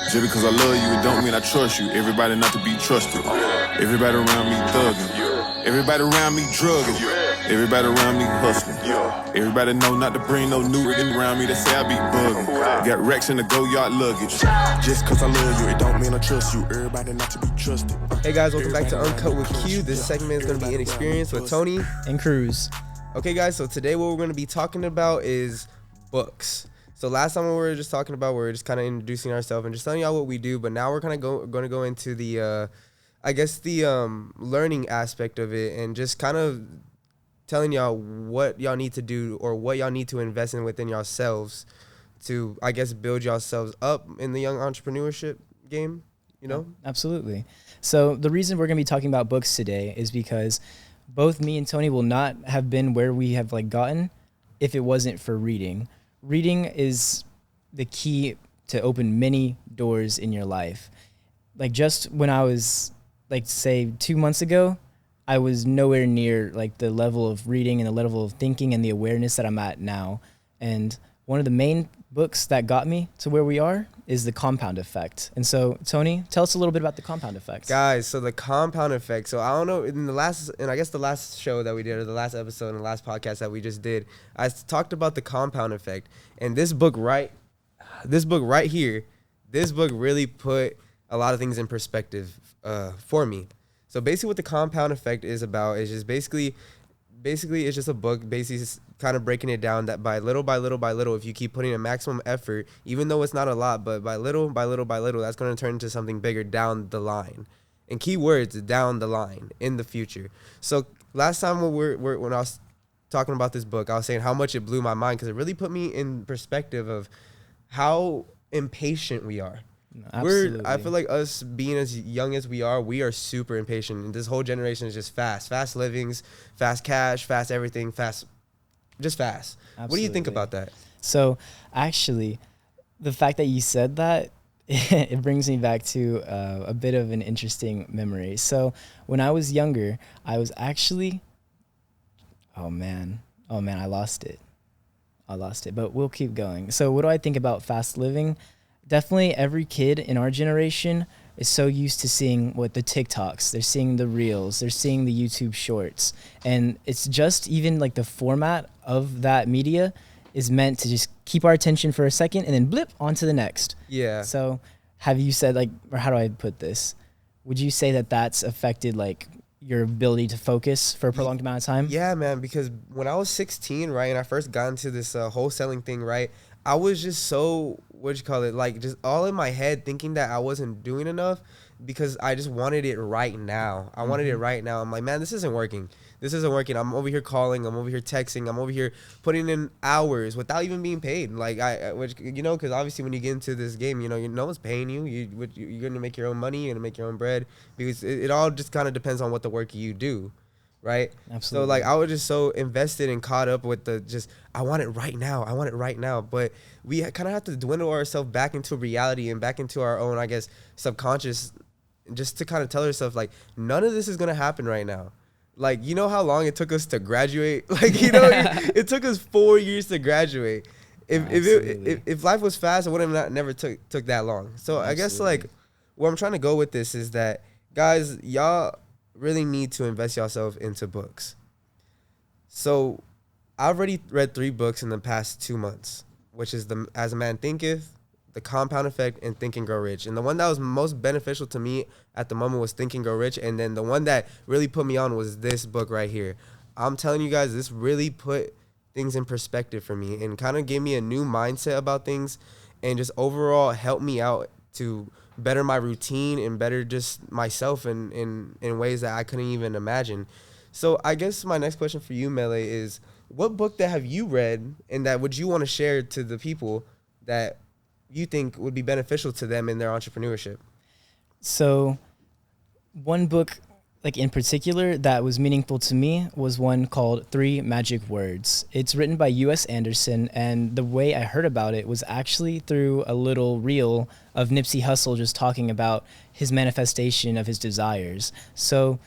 Just because I love you, it don't mean I trust you. Everybody not to be trusted. Everybody around me thugging. Everybody around me drugging. Everybody around me hustling. Everybody know not to bring no new riggin' around me. They say I be bugging. Got racks in the go-yard luggage. Just cause I love you, it don't mean I trust you. Everybody not to be trusted. Hey guys, welcome back to Uncut with Q. This segment is going to be Inexperience with Tony and Cruz. Okay guys, so today what we're going to be talking about is books. So last time we were just talking about, we were just kind of introducing ourselves and just telling y'all what we do, but now we're kind of going to go into the, learning aspect of it and just kind of telling y'all what y'all need to do or what y'all need to invest in within yourselves to, I guess, build yourselves up in the young entrepreneurship game, you know? Absolutely. So the reason we're going to be talking about books today is because both me and Tony will not have been where we have gotten if it wasn't for reading. Reading is the key to open many doors in your life. Just when I was, say 2 months ago, I was nowhere near the level of reading and the level of thinking and the awareness that I'm at now. And one of the main books that got me to where we are is The Compound Effect. And so, Tony, tell us a little bit about The Compound Effect. Guys, so The Compound Effect. So I don't know, the last show that we did, or the last episode and the last podcast that we just did, I talked about the compound effect. And this book right here, this book really put a lot of things in perspective for me. So basically what the compound effect is about is just basically it's just a book basically kind of breaking it down that by little, if you keep putting a maximum effort, even though it's not a lot, but by little, that's going to turn into something bigger down the line. And key words, down the line, in the future. So last time when I was talking about this book, I was saying how much it blew my mind because it really put me in perspective of how impatient we are. Absolutely. I feel like us being as young as we are super impatient. And this whole generation is just fast livings, fast cash, fast everything, fast. Absolutely. What do you think about that? So actually, the fact that you said that, it brings me back to a bit of an interesting memory. So when I was younger, I was actually, oh man, I lost it, but we'll keep going. So what do I think about fast living? Definitely every kid in our generation is so used to seeing the TikToks, they're seeing the reels, they're seeing the YouTube shorts. And it's just even the format of that media is meant to just keep our attention for a second and then blip onto the next. Yeah. So have you said or how do I put this? Would you say that that's affected your ability to focus for a prolonged amount of time? Yeah, man, because when I was 16, right, and I first got into this wholesaling thing, right, I was just so, just all in my head thinking that I wasn't doing enough because I just wanted it right now. I wanted it right now. I'm like, man, this isn't working. I'm over here calling. I'm over here texting. I'm over here putting in hours without even being paid. Because obviously when you get into this game, no one's paying you. You're going to make your own money. You're going to make your own bread because it all just kind of depends on what the work you do. Right? Absolutely. So I was just so invested and caught up with I want it right now. But we kind of have to dwindle ourselves back into reality and back into our own, I guess, subconscious, just to kind of tell ourselves none of this is going to happen right now. You know how long it took us to graduate? It took us 4 years to graduate. If life was fast, it would have never took that long. So absolutely. I guess where I'm trying to go with this is that, guys, y'all really need to invest yourself into books. So I've already read 3 books in the past 2 months, which is As a Man Thinketh, The Compound Effect, and Think and Grow Rich. And the one that was most beneficial to me at the moment was Think and Grow Rich. And then the one that really put me on was this book right here. I'm telling you guys, this really put things in perspective for me and kind of gave me a new mindset about things and just overall helped me out to better my routine and better just myself in ways that I couldn't even imagine. So I guess my next question for you, Mele, is what book that have you read and that would you want to share to the people that you think would be beneficial to them in their entrepreneurship? So one book in particular that was meaningful to me was one called 3 Magic Words. It's written by U.S. Anderson, and the way I heard about it was actually through a little reel of Nipsey Hussle just talking about his manifestation of his desires. So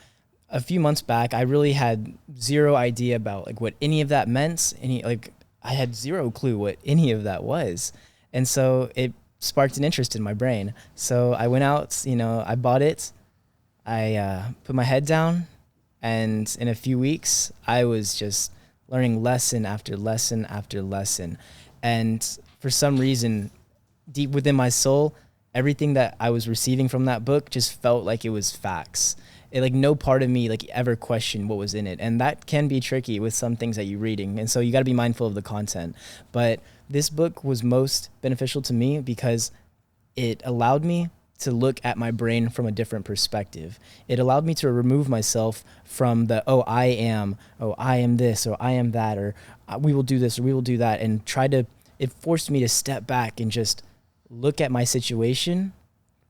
a few months back, I really had zero idea about what any of that meant. I had zero clue what any of that was. And so it sparked an interest in my brain. So I went out, I bought it. I put my head down, and in a few weeks, I was just learning lesson after lesson after lesson. And for some reason, deep within my soul, everything that I was receiving from that book just felt like it was facts. Like no part of me like ever questioned what was in it. And that can be tricky with some things that you're reading. And so you got to be mindful of the content. But this book was most beneficial to me because it allowed me to look at my brain from a different perspective. It allowed me to remove myself from the, I am this, or I am that, or we will do this, or we will do that, and it forced me to step back and just look at my situation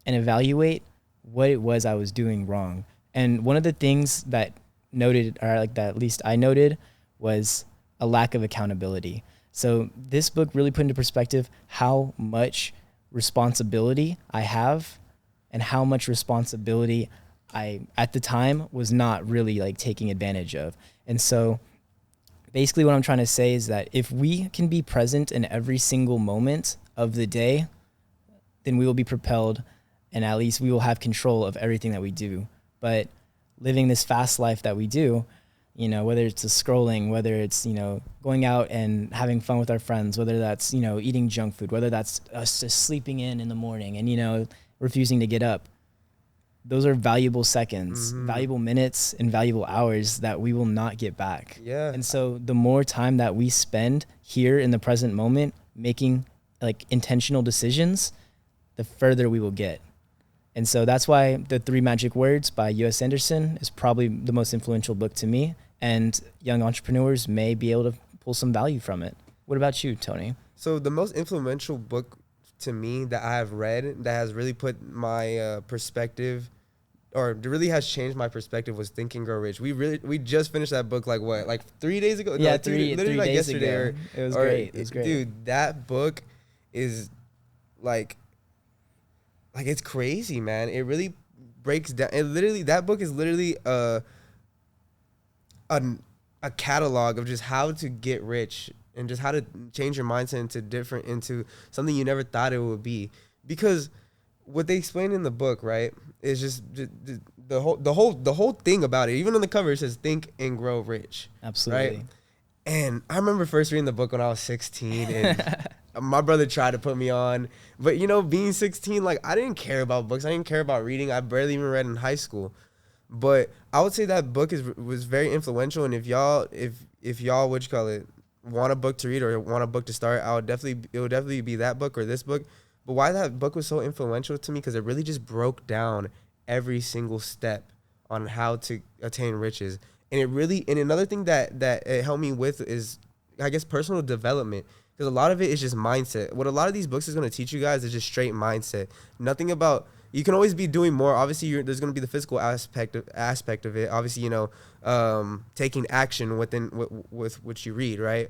and evaluate what it was I was doing wrong. And one of the things that at least I noted, was a lack of accountability. So this book really put into perspective how much responsibility I have and how much responsibility I, at the time, was not really like taking advantage of. And so basically what I'm trying to say is that if we can be present in every single moment of the day, then we will be propelled, and at least we will have control of everything that we do. But living this fast life that we do, whether it's scrolling, whether it's, going out and having fun with our friends, whether that's, eating junk food, whether that's us just sleeping in the morning and, refusing to get up. Those are valuable seconds, valuable minutes, and valuable hours that we will not get back. Yeah. And so the more time that we spend here in the present moment making like intentional decisions, the further we will get. And so that's why The Three Magic Words by U.S. Anderson is probably the most influential book to me, and young entrepreneurs may be able to pull some value from it. What about you, Tony? So the most influential book to me that I have read that has really put my perspective, or really has changed my perspective, was Think and Grow Rich. We just finished that book like 3 days ago. Yeah, no, three like days yesterday. ago. It was great. It was great. Dude, that book is like it's crazy, man. It really breaks down. That book is literally a catalog of just how to get rich and just how to change your mindset into something you never thought it would be. Because what they explain in the book, right, is just the whole thing about it. Even on the cover, it says "Think and Grow Rich." Absolutely. Right? And I remember first reading the book when I was 16, and my brother tried to put me on. But being 16, like, I didn't care about books. I didn't care about reading. I barely even read in high school. But I would say that book was very influential. And if y'all want a book to read or want a book to start, it would definitely be that book or this book. But why that book was so influential to me, because it really just broke down every single step on how to attain riches. And another thing that it helped me with is, I guess, personal development. Because a lot of it is just mindset. What a lot of these books is going to teach you guys is just straight mindset. Nothing about, you can always be doing more. Obviously, there's going to be the physical aspect of it. Obviously, taking action with what you read, right?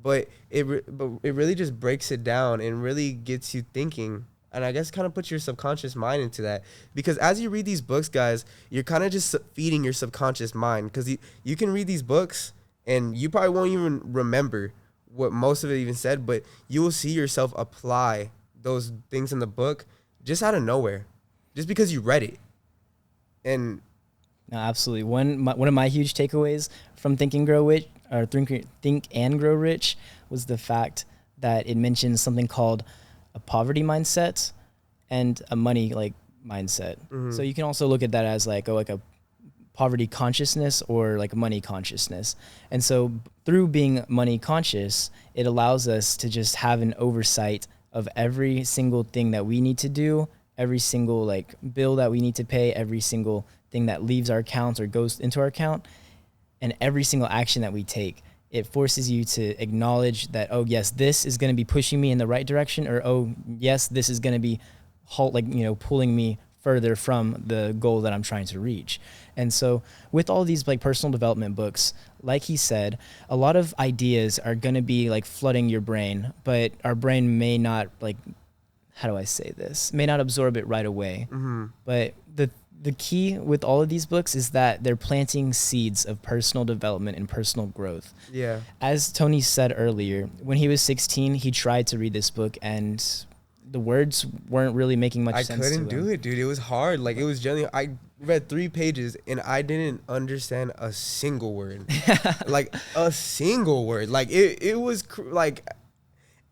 But it really just breaks it down and really gets you thinking. And I guess kind of puts your subconscious mind into that. Because as you read these books, guys, you're kind of just feeding your subconscious mind. Because you can read these books and you probably won't even remember what most of it even said, but you will see yourself apply those things in the book just out of nowhere, just because you read it. And no, absolutely. One of my huge takeaways from Think and Grow Rich was the fact that it mentions something called a poverty mindset and a money mindset. Mm-hmm. So you can also look at that as like a poverty consciousness or like money consciousness. And so through being money conscious, it allows us to just have an oversight of every single thing that we need to do, every single bill that we need to pay, every single thing that leaves our accounts or goes into our account, and every single action that we take. It forces you to acknowledge that, oh yes, this is going to be pushing me in the right direction, or oh yes, this is going to be pulling me further from the goal that I'm trying to reach. And so with all these personal development books, like he said, a lot of ideas are going to be flooding your brain, but our brain may not may not absorb it right away. Mm-hmm. But the key with all of these books is that they're planting seeds of personal development and personal growth. Yeah. As Tony said earlier, when he was 16, he tried to read this book and the words weren't really making much I sense. couldn't do it, dude. It was hard. Like, it was generally, I read 3 pages and I didn't understand a single word. Like, a single word. Like, it was like,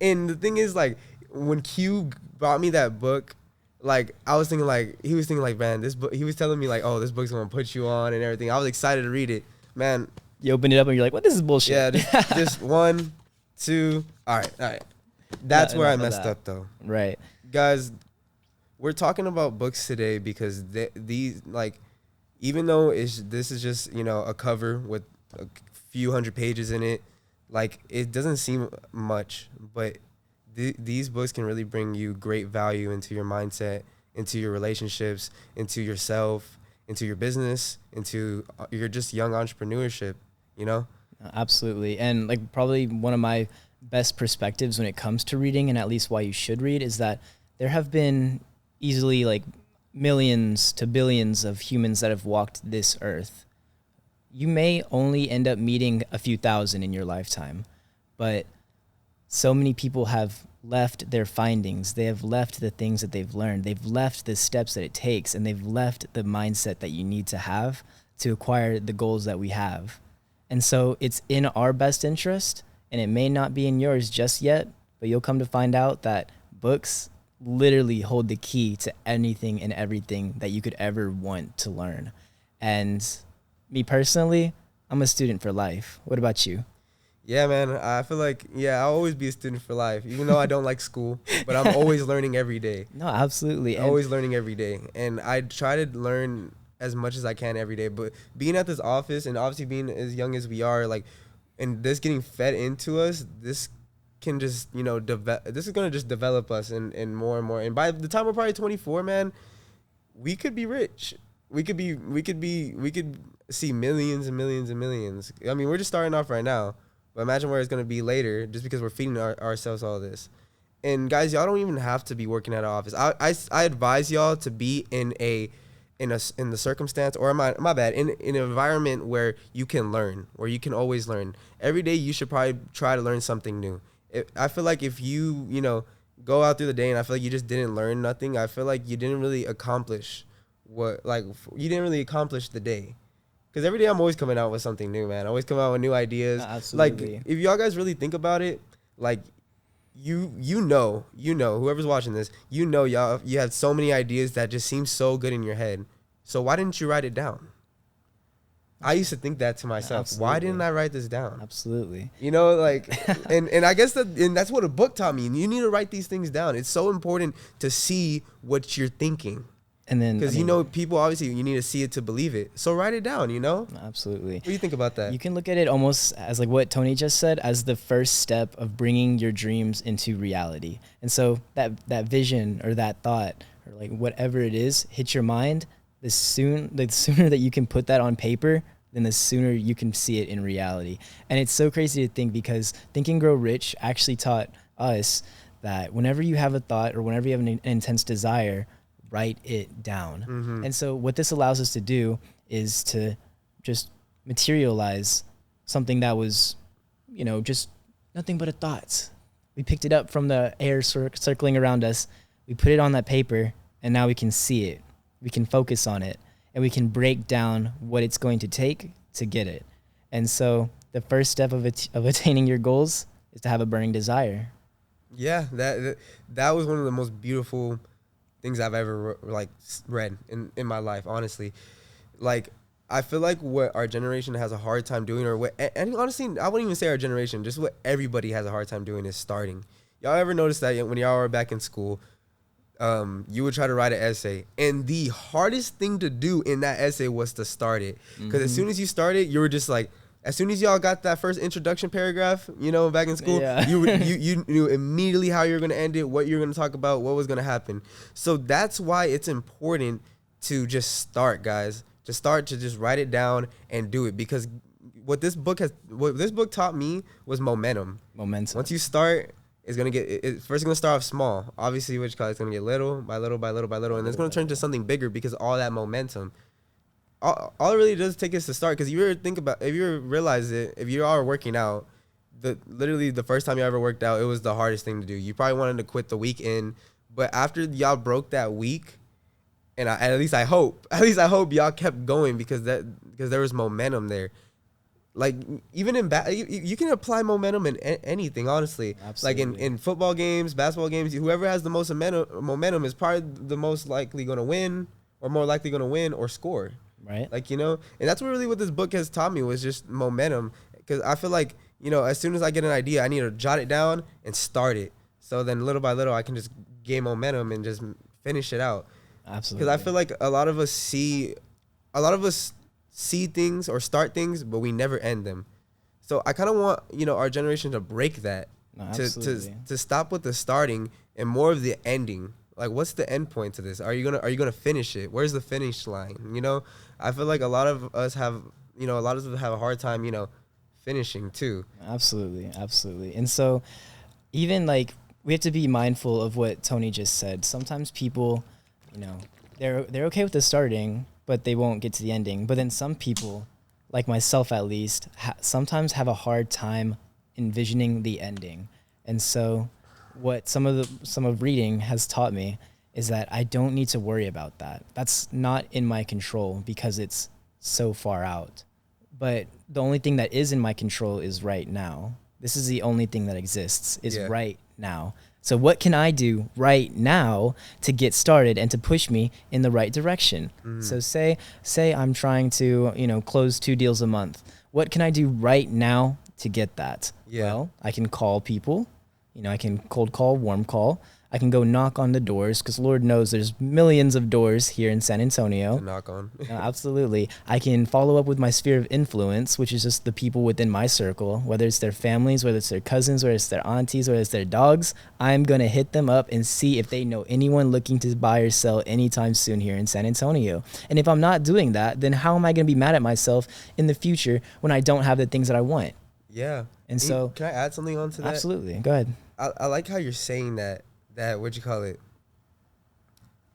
and the thing is, like, when Q brought me that book, like, I was thinking, like, he was thinking, like, man, this book, he was telling me, like, oh, this book's gonna put you on and everything. I was excited to read it. Man. You opened it up and you're like, what? This is bullshit. Yeah, just 1, 2. All right. That's where I messed up, though. Right. Guys, we're talking about books today because these, like, even though this is just, you know, a cover with a few hundred pages in it, like, it doesn't seem much, but these books can really bring you great value into your mindset, into your relationships, into yourself, into your business, into your just young entrepreneurship, you know? Absolutely. And, like, probably one of my best perspectives when it comes to reading, and at least why you should read, is that there have been easily, like, millions to billions of humans that have walked this earth. You may only end up meeting a few thousand in your lifetime, but so many people have left their findings. They have left the things that they've learned. They've left the steps that it takes, and they've left the mindset that you need to have to acquire the goals that we have. And so it's in our best interest, and it may not be in yours just yet, but you'll come to find out that books literally hold the key to anything and everything that you could ever want to learn. And me personally, I'm a student for life. What about you? Yeah, man, I feel like, I'll always be a student for life, even though I don't like school, but I'm always learning every day. No, absolutely. Always learning every day. And I try to learn as much as I can every day. But being at this office and obviously being as young as we are, like, and this getting fed into us, this can just, you know, this is going to just develop us and more and more. And by the time we're probably 24, man, we could be rich. We could see millions and millions and millions. I mean, we're just starting off right now. But imagine where it's going to be later just because we're feeding ourselves all this. And guys, y'all don't even have to be working at an office. I advise y'all to be in the circumstance, or my bad, in an environment where you can learn, where you can always learn. Every day you should probably try to learn something new. I feel like if you go out through the day and I feel like you just didn't learn nothing, I feel like you didn't really accomplish the day. Because every day I'm always coming out with something new, man. I always come out with new ideas. Absolutely. Like, if y'all guys really think about it, like, you know, whoever's watching this, you have so many ideas that just seem so good in your head. So why didn't you write it down? I used to think that to myself. Absolutely. Why didn't I write this down? Absolutely. You know, like, and I guess that's what a book taught me. You need to write these things down. It's so important to see what you're thinking. And then, because people, obviously, you need to see it to believe it. So write it down, you know? Absolutely. What do you think about that? You can look at it almost as, like what Tony just said, as the first step of bringing your dreams into reality. And so that vision or that thought or, like, whatever it is hits your mind, the sooner that you can put that on paper, then the sooner you can see it in reality. And it's so crazy to think, because Think and Grow Rich actually taught us that whenever you have a thought or whenever you have an intense desire, write it down. Mm-hmm. And so what this allows us to do is to just materialize something that was, just nothing but a thought. We picked it up from the air circling around us. We put it on that paper, and now we can see it. We can focus on it, and we can break down what it's going to take to get it. And so the first step of attaining your goals is to have a burning desire. Yeah, that was one of the most beautiful things I've ever read in my life, honestly. Like, I feel like what our generation has a hard time doing, and honestly, I wouldn't even say our generation, just what everybody has a hard time doing is starting. Y'all ever notice that when y'all were back in school, you would try to write an essay, and the hardest thing to do in that essay was to start it. Because as soon as you started, you were just like, as soon as y'all got that first introduction paragraph, back in school, yeah. you knew immediately how you're going to end it, what you're going to talk about, what was going to happen. So that's why it's important to just start, guys. To start, to just write it down and do it. Because what this book taught me was momentum. Once you start, it's going to first it's going to start off small. Obviously, it's going to get little by little by little by little, and it's going to turn into something bigger because of all that momentum. All it really does take is to start, because if you realize it, if you are working out, literally the first time you ever worked out, it was the hardest thing to do. You probably wanted to quit the week in, But after y'all broke that week, and at least I hope y'all kept going because there was momentum there. Like even in you can apply momentum in anything, honestly. Absolutely. Like in football games, basketball games, whoever has the most momentum is probably the most likely going to win, or more likely going to win or score. Right. Like, you know, and that's really what this book has taught me, was just momentum. Because I feel like, you know, as soon as I get an idea, I need to jot it down and start it. So then little by little, I can just gain momentum and just finish it out. Absolutely. Because I feel like a lot of us see things or start things, but we never end them. So I kind of want, you know, our generation to break that, No, to absolutely. to stop with the starting and more of the ending. Like, what's the end point to this? Are you gonna finish it? Where's the finish line? You know, I feel like a lot of us have a hard time, you know, finishing too. Absolutely. And so even like we have to be mindful of what Tony just said. Sometimes people, you know, they're okay with the starting, but they won't get to the ending. But then some people, like myself at least, sometimes have a hard time envisioning the ending. And so what some of reading has taught me is that I don't need to worry about that. That's not in my control because it's so far out. But the only thing that is in my control is right now. This is the only thing that exists, is right now. So what can I do right now to get started and to push me in the right direction? So say I'm trying to, you know, close 2 deals a month. What can I do right now to get that? Yeah. Well, I can call people. You know, I can cold call, warm call. I can go knock on the doors, because Lord knows there's millions of doors here in San Antonio. To knock on. Absolutely. I can follow up with my sphere of influence, which is just the people within my circle, whether it's their families, whether it's their cousins, whether it's their aunties, whether it's their dogs. I'm going to hit them up and see if they know anyone looking to buy or sell anytime soon here in San Antonio. And if I'm not doing that, then how am I going to be mad at myself in the future when I don't have the things that I want? Yeah. And so, can I add something onto that? absolutely. Go ahead. I like how you're saying that what'd you call it?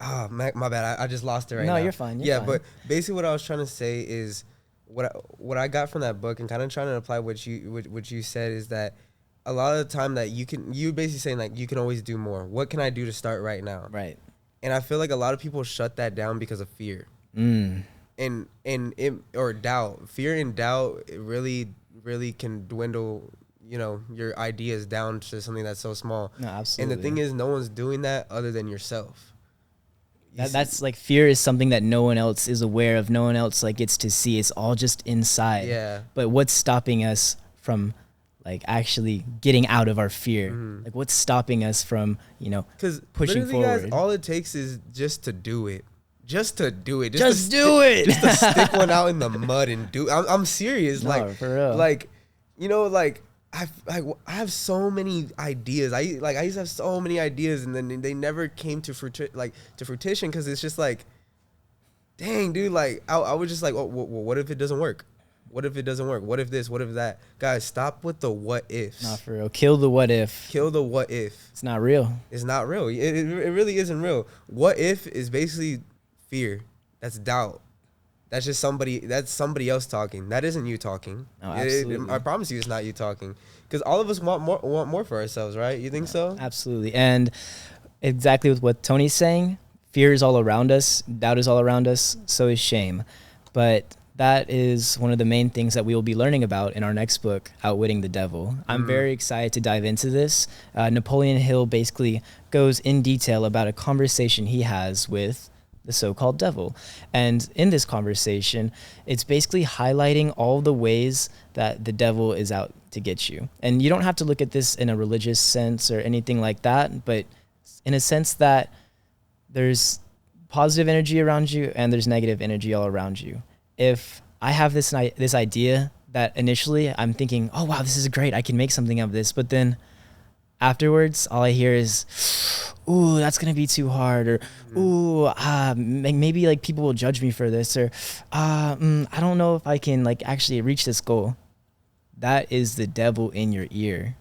Ah, my bad. I just lost it right now. No, you're fine. You're fine. But basically what I was trying to say is what I got from that book, and kind of trying to apply what you said, is that a lot of the time that you basically saying like you can always do more. What can I do to start right now? Right. And I feel like a lot of people shut that down because of fear. Or doubt. Fear and doubt, it really can dwindle, you know, your ideas down to something that's so small. No, absolutely. And the thing is, no one's doing that other than yourself. That's like, fear is something that no one else is aware of. No one else like gets to see. It's all just inside. Yeah. But what's stopping us from like actually getting out of our fear? Like, what's stopping us from, you know, pushing forward? Guys, all it takes is just to do it. Just to do it. Just do it. Just to stick one out in the mud and do. I'm serious. No, like, for real. Like, you know, like I have so many ideas. I used to have so many ideas, and then they never came to fruition, because it's just like, dang, dude. Like I was just like, well, what if it doesn't work? What if it doesn't work? What if this? What if that? Guys, stop with the what ifs. Not for real. Kill the what if. Kill the what if. It's not real. It's not real. It really isn't real. What if is basically fear. That's doubt. That's just somebody else talking. That isn't you talking. No, absolutely. I promise you it's not you talking. Because all of us want more for ourselves, right? You think so? Absolutely. And exactly with what Tony's saying, fear is all around us. Doubt is all around us. So is shame. But that is one of the main things that we will be learning about in our next book, Outwitting the Devil. I'm very excited to dive into this. Napoleon Hill basically goes in detail about a conversation he has with the so-called devil. And in this conversation, it's basically highlighting all the ways that the devil is out to get you. And you don't have to look at this in a religious sense or anything like that, but in a sense that there's positive energy around you and there's negative energy all around you. If I have this idea that initially I'm thinking, oh wow, this is great, I can make something of this, but then afterwards, all I hear is, ooh, that's going to be too hard, or ooh, maybe like people will judge me for this, or I don't know if I can like actually reach this goal. That is the devil in your ear,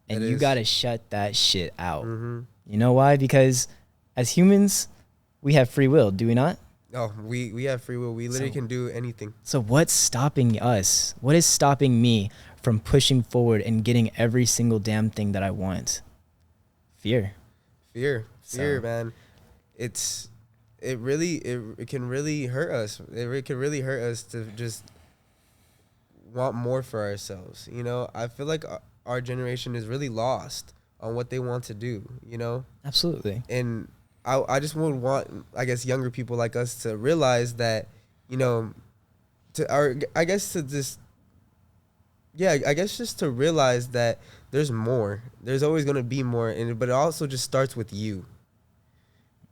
and you got to shut that shit out. You know why? Because as humans, we have free will, do we not? Oh, we have free will. We literally can do anything. So what's stopping us? What is stopping me from pushing forward and getting every single damn thing that I want? Fear. fear, man. It really it can really hurt us. Can really hurt us to just want more for ourselves. You know, I feel like our generation is really lost on what they want to do. You know, Absolutely. and I just would want, I guess, younger people like us to realize that, you know, I guess to just, yeah, I guess just to realize that there's more. There's always gonna be more, but it also just starts with you.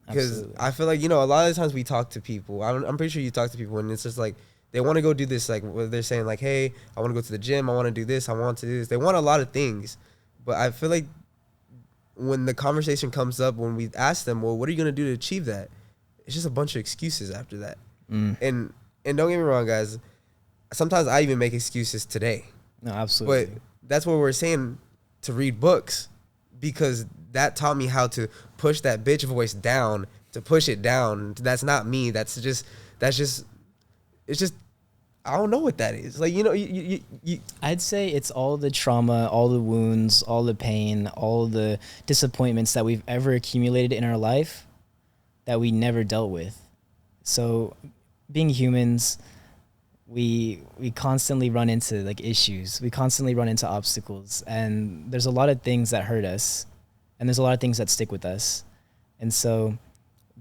Because Absolutely. I feel like, you know, a lot of the times we talk to people. I'm pretty sure you talk to people, and it's just like they want to go do this. Like they're saying, like, hey, I want to go to the gym. I want to do this. I want to do this. They want a lot of things, but I feel like when the conversation comes up, when we ask them, well, what are you gonna do to achieve that? It's just a bunch of excuses after that. And don't get me wrong, guys. Sometimes I even make excuses today. No, absolutely. But that's what we're saying, to read books, because that taught me how to push that bitch voice down, to push it down. That's not me. It's just, I don't know what that is. Like, you know, you I'd say it's all the trauma, all the wounds, all the pain, all the disappointments that we've ever accumulated in our life that we never dealt with. So being humans, we constantly run into like issues. We constantly run into obstacles, and there's a lot of things that hurt us, and there's a lot of things that stick with us. And so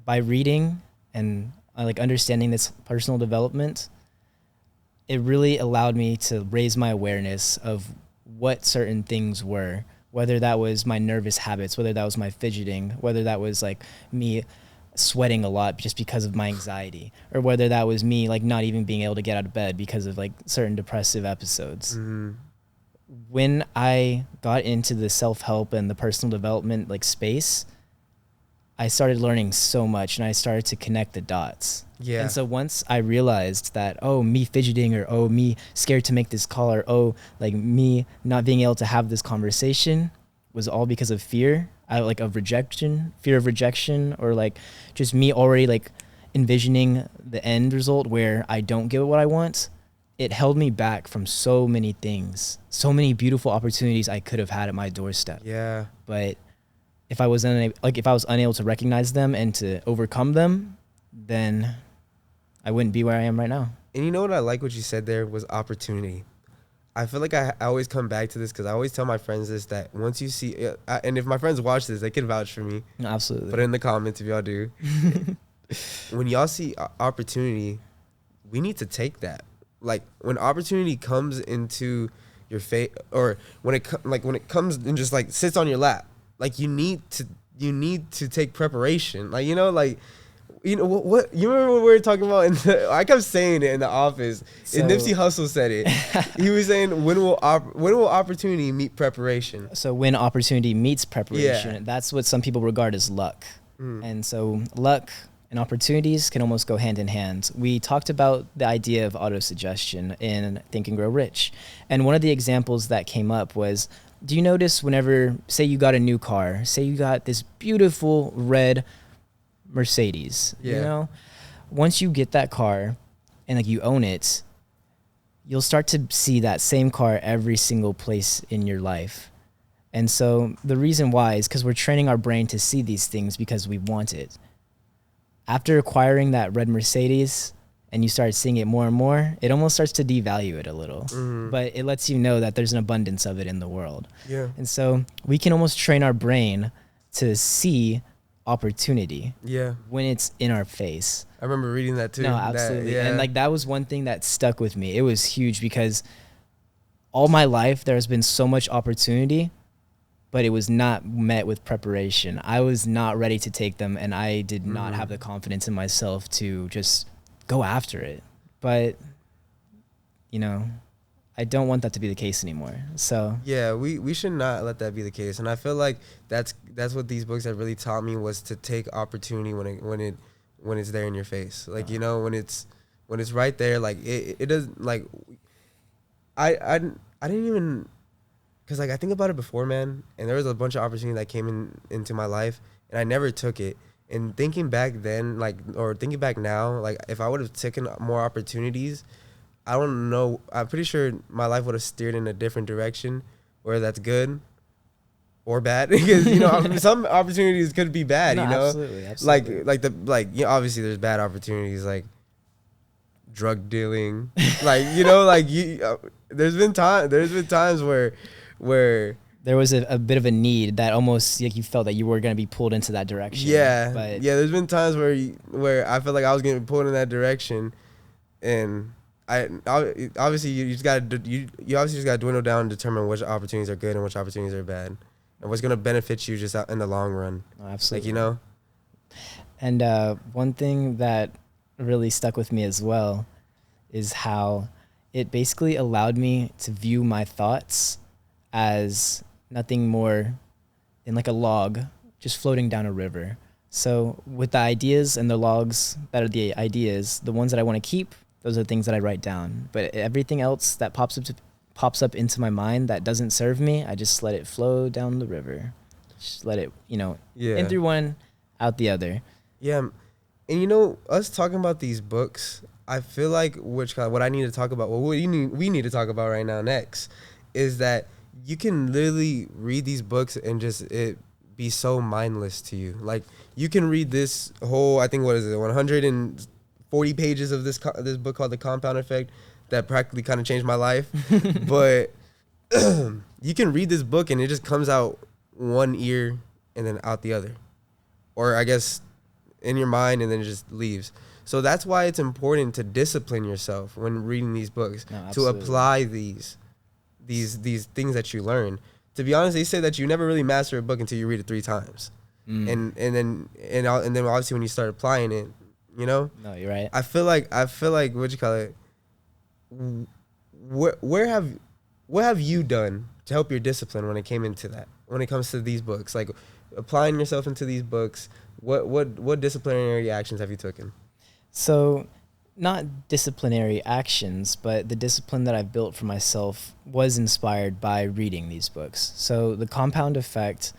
by reading and like understanding this personal development, it really allowed me to raise my awareness of what certain things were, whether that was my nervous habits, whether that was my fidgeting, whether that was like me sweating a lot just because of my anxiety, or whether that was me like not even being able to get out of bed because of like certain depressive episodes. Mm-hmm. When I got into the self-help and the personal development like space, I started learning so much, and I started to connect the dots. Yeah. And so once I realized that, oh, me fidgeting, or oh, me scared to make this call, or oh, like me not being able to have this conversation was all because of fear, of rejection, fear of rejection, or like just me already like envisioning the end result where I don't get what I want. It held me back from so many things, so many beautiful opportunities I could have had at my doorstep. Yeah. But if I was unable to recognize them and to overcome them, then I wouldn't be where I am right now. And you know what I like what you said there was opportunity. I feel like I always come back to this because I always tell my friends this, that once you see, and if my friends watch this, they can vouch for me. No, absolutely. Put it in the comments if y'all do. When y'all see opportunity, we need to take that. Like when opportunity comes into your face, or when it comes and just like sits on your lap, like you need to take preparation. Like, you know, like, you know what you remember what we were talking about I kept saying it in the office. And Nipsey Hussle said it. He was saying, when will opportunity meet preparation? So when opportunity meets preparation, that's what some people regard as luck. And so luck and opportunities can almost go hand in hand. We talked about the idea of autosuggestion in Think and Grow Rich. And one of the examples that came up was, do you notice whenever, say you got a new car, say you got this beautiful red Mercedes, you know, once you get that car and like you own it, you'll start to see that same car every single place in your life. And so the reason why is because we're training our brain to see these things because we want it. After acquiring that red Mercedes and you start seeing it more and more, it almost starts to devalue it a little. But it lets you know that there's an abundance of it in the world. Yeah. And so we can almost train our brain to see opportunity when it's in our face. I remember reading that too. No, absolutely. And like that was one thing that stuck with me. It was huge because all my life there has been so much opportunity, but it was not met with preparation. I was not ready to take them, and I did not have the confidence in myself to just go after it. But you know, I don't want that to be the case anymore. So yeah, we should not let that be the case. And I feel like that's what these books have really taught me, was to take opportunity when it's there in your face. Like, you know, when it's right there, like it doesn't, like I didn't even, because like I think about it before, man, and there was a bunch of opportunity that came into my life and I never took it. And thinking back then, like, or thinking back now, like if I would have taken more opportunities, I don't know, I'm pretty sure my life would have steered in a different direction, whether that's good or bad, because some opportunities could be bad. No, You know, absolutely. Obviously there's bad opportunities like drug dealing, there's been times where There was a bit of a need that almost like you felt that you were going to be pulled into that direction. But there's been times where I felt like I was getting pulled in that direction, and obviously you obviously just gotta dwindle down and determine which opportunities are good and which opportunities are bad, and what's gonna benefit you just out in the long run. Oh, absolutely. And one thing that really stuck with me as well is how it basically allowed me to view my thoughts as nothing more than like a log just floating down a river. So with the ideas and the logs that are the ideas, the ones that I want to keep, those are the things that I write down. But everything else that pops up into my mind that doesn't serve me, I just let it flow down the river. Just let it, in through one, out the other. Yeah, and us talking about these books, I feel like what I need to talk about, we need to talk about right now next, is that you can literally read these books and just it be so mindless to you. Like you can read this whole, I think, 140 pages of this book called The Compound Effect that practically kind of changed my life. But you can read this book and it just comes out one ear and then out the other, or I guess in your mind and then it just leaves. So that's why it's important to discipline yourself when reading these books, to apply these things that you learn. To be honest, they say that you never really master a book until you read it 3 times. And then obviously when you start applying it, No, you're right. I feel like what have you done to help your discipline when it came into that? When it comes to these books, like applying yourself into these books, what disciplinary actions have you taken? So, not disciplinary actions, but the discipline that I've built for myself was inspired by reading these books. So The Compound Effect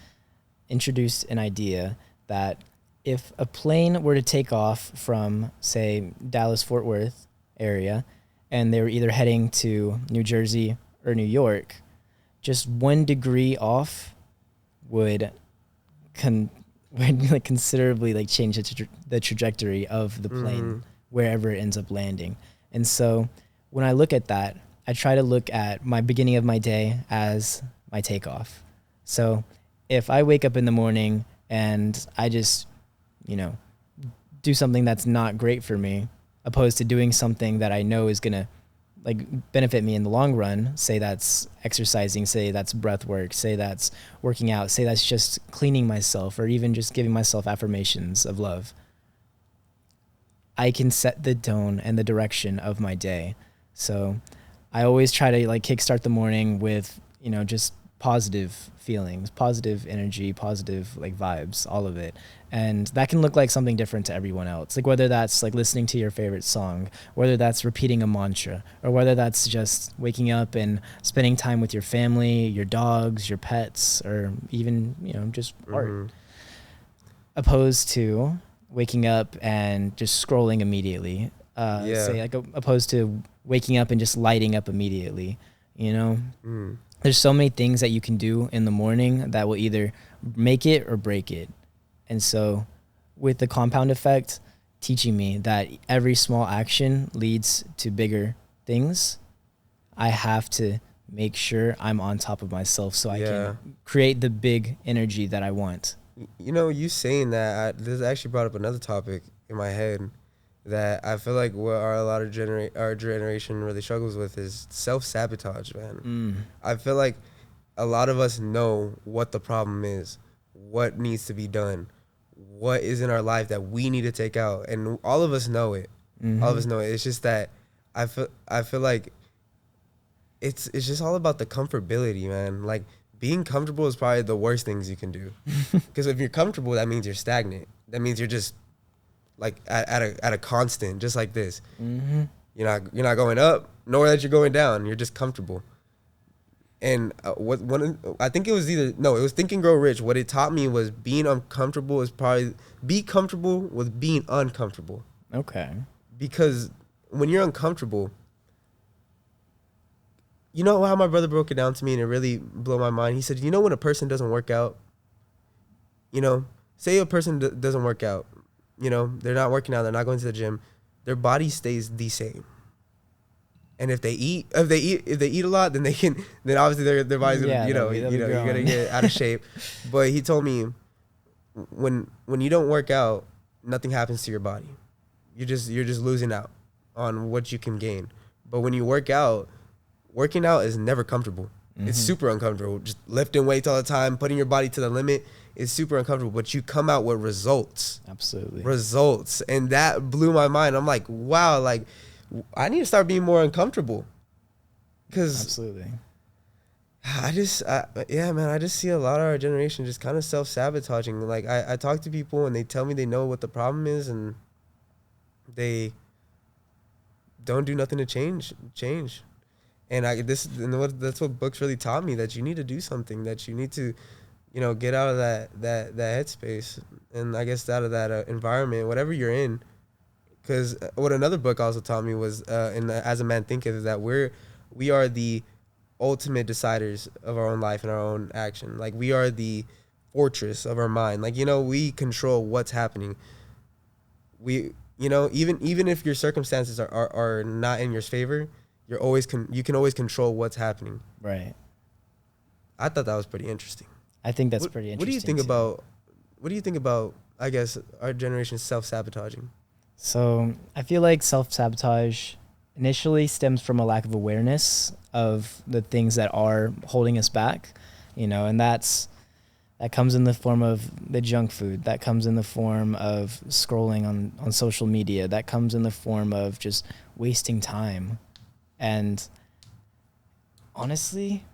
introduced an idea that if a plane were to take off from, say, Dallas-Fort Worth area, and they were either heading to New Jersey or New York, just 1 degree off would considerably change the trajectory of the plane wherever it ends up landing. And so when I look at that, I try to look at my beginning of my day as my takeoff. So if I wake up in the morning and I just, do something that's not great for me, opposed to doing something that I know is going to benefit me in the long run, say that's exercising, say that's breath work, say that's working out, say that's just cleaning myself, or even just giving myself affirmations of love, I can set the tone and the direction of my day. So I always try to kickstart the morning with, just positive feelings, positive energy, positive vibes, all of it. And that can look like something different to everyone else. Whether that's listening to your favorite song, whether that's repeating a mantra, or whether that's just waking up and spending time with your family, your dogs, your pets, or even, just art. Opposed to waking up and just scrolling immediately. Opposed to waking up and just lighting up immediately, There's so many things that you can do in the morning that will either make it or break it. And so with the compound effect teaching me that every small action leads to bigger things, I have to make sure I'm on top of myself so I can create the big energy that I want. You saying that, this actually brought up another topic in my head that I feel like what a lot of our generation really struggles with is self-sabotage, man. I feel like a lot of us know what the problem is, what needs to be done, what is in our life that we need to take out, and all of us know it. All of us know it. It's just that I feel like it's just all about the comfortability, man. Being comfortable is probably the worst things you can do, because if you're comfortable, that means you're stagnant. That means you're just at a constant, just like this. You're not going up, nor that you're going down. You're just comfortable. And I think it was Think and Grow Rich. What it taught me was being uncomfortable is probably be comfortable with being uncomfortable. Okay. Because when you're uncomfortable, you know how my brother broke it down to me, and it really blew my mind. He said, you know, when a person doesn't work out, you know, say a person doesn't work out, you know, they're not working out, they're not going to the gym, their body stays the same. And if they eat a lot, then then obviously their body's gonna, you're gonna get out of shape. But he told me, when you don't work out, nothing happens to your body. You're just losing out on what you can gain. But when you working out is never comfortable. Mm-hmm. It's super uncomfortable. Just lifting weights all the time, putting your body to the limit is super uncomfortable. But you come out with results. Absolutely. Results. And that blew my mind. I'm like, wow, like, I need to start being more uncomfortable. Because absolutely. I just see a lot of our generation just kind of self-sabotaging. Like, I talk to people and they tell me they know what the problem is, and they don't do nothing to change. And that's what books really taught me, that you need to do something, that you need to, you know, get out of that headspace, and I guess out of that environment, whatever you're in. Because what another book also taught me was, As a Man Thinketh, is that we are the ultimate deciders of our own life and our own action. Like, we are the fortress of our mind. Like, you know, we control what's happening. We, you know, even if your circumstances are not in your favor, you can always control what's happening. Right. I thought that was pretty interesting. I think that's pretty interesting. What do you think about, I guess, our generation self-sabotaging? So I feel like self-sabotage initially stems from a lack of awareness of the things that are holding us back, you know, and that comes in the form of the junk food, that comes in the form of scrolling on social media, that comes in the form of just wasting time. And honestly,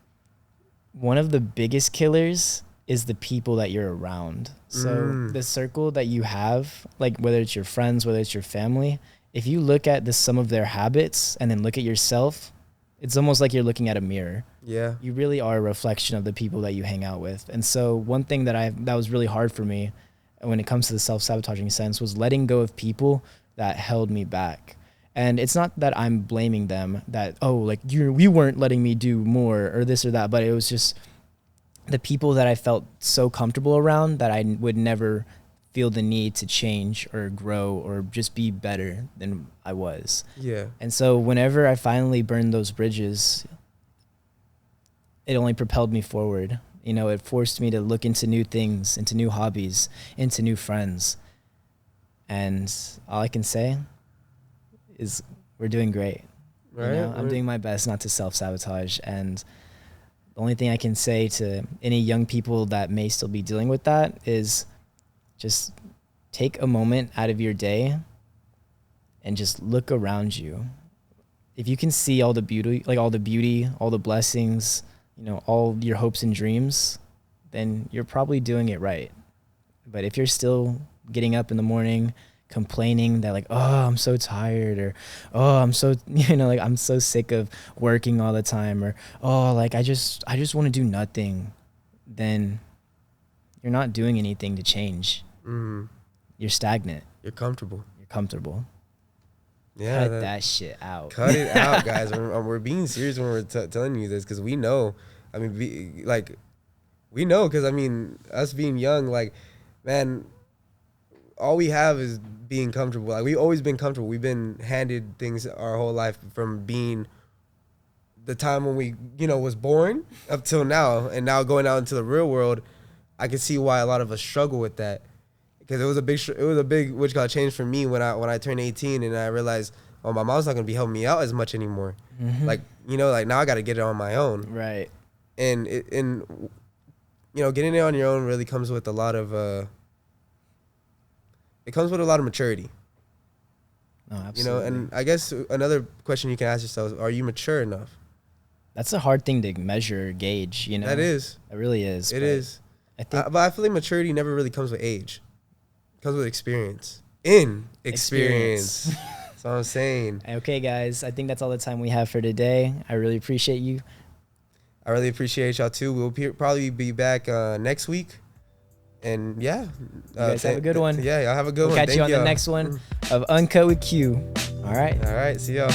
one of the biggest killers is the people that you're around. So the circle that you have, like whether it's your friends, whether it's your family, if you look at the sum of their habits and then look at yourself, it's almost like you're looking at a mirror. Yeah. You really are a reflection of the people that you hang out with. And so one thing that was really hard for me when it comes to the self-sabotaging sense was letting go of people that held me back. And it's not that I'm blaming them that, oh, like you weren't letting me do more or this or that, but it was just the people that I felt so comfortable around that I would never feel the need to change or grow or just be better than I was. Yeah. And so whenever I finally burned those bridges, it only propelled me forward. You know, it forced me to look into new things, into new hobbies, into new friends. And all I can say is we're doing great. Right. You know, I'm doing my best not to self-sabotage. And the only thing I can say to any young people that may still be dealing with that is just take a moment out of your day and just look around you. If you can see all the beauty, all the blessings, you know, all your hopes and dreams, then you're probably doing it right. But if you're still getting up in the morning complaining that like, oh, I'm so tired, or oh, I'm so, you know, like I'm so sick of working all the time, or oh, like I just want to do nothing, then you're not doing anything to change. You're stagnant. You're comfortable. Yeah. Cut that shit out. Cut it out, guys. We're being serious when we're telling you this, because we know. I mean, we know, because I mean, us being young, like, man, all we have is being comfortable. Like, we've always been comfortable. We've been handed things our whole life, from being the time when we, you know, was born up till now, and now going out into the real world. I can see why a lot of us struggle with that, because it was a big change for me when I turned 18 and I realized, oh, my mom's not gonna be helping me out as much anymore. Mm-hmm. Like, you know, like now I got to get it on my own. Right. And you know, getting it on your own really comes with a lot of maturity. Oh, absolutely. You know, and I guess another question you can ask yourself is, are you mature enough? That's a hard thing to measure or gauge, you know. That is. It really is. It is. But I feel like maturity never really comes with age. It comes with experience. Experience. That's what I'm saying. Okay, guys. I think that's all the time we have for today. I really appreciate you. I really appreciate y'all too. We'll probably be back next week. And yeah. You guys have a good one. Yeah, y'all have a good one. We'll catch you on the next one of Uncut with Q. All right. All right. See y'all.